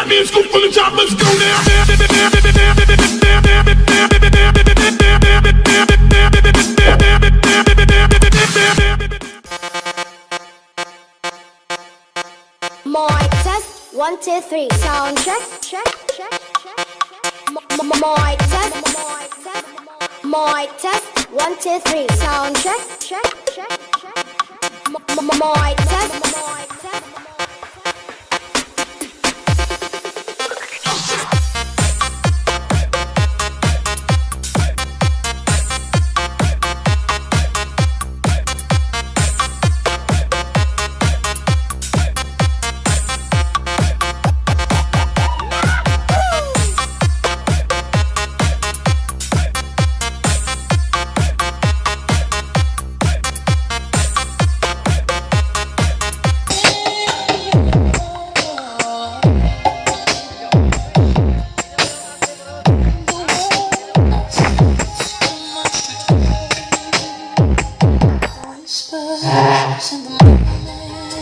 me a scoop full of choppers, go now. Mic test, 1, 2, 3. Sound check, check, check, check. Mic test, mic test, 1, 2, 3. Sound check, check, check, check. Mic test, mic test.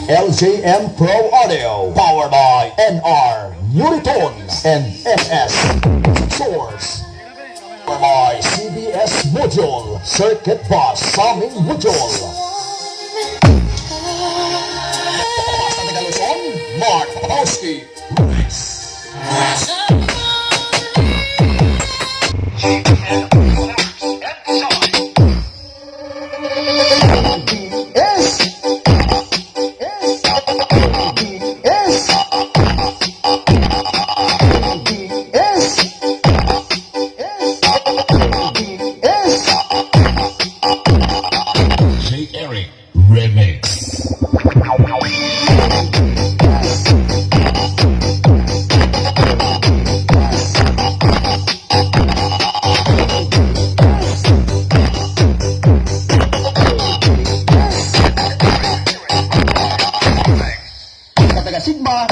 LJM Pro Audio, powered by NR, Unitones, and MS Source. Powered by CBS Module, Circuit Bus Summing Module. Sa Tagaluson, Mark Peñaflor. Remix. Kataga Sigma.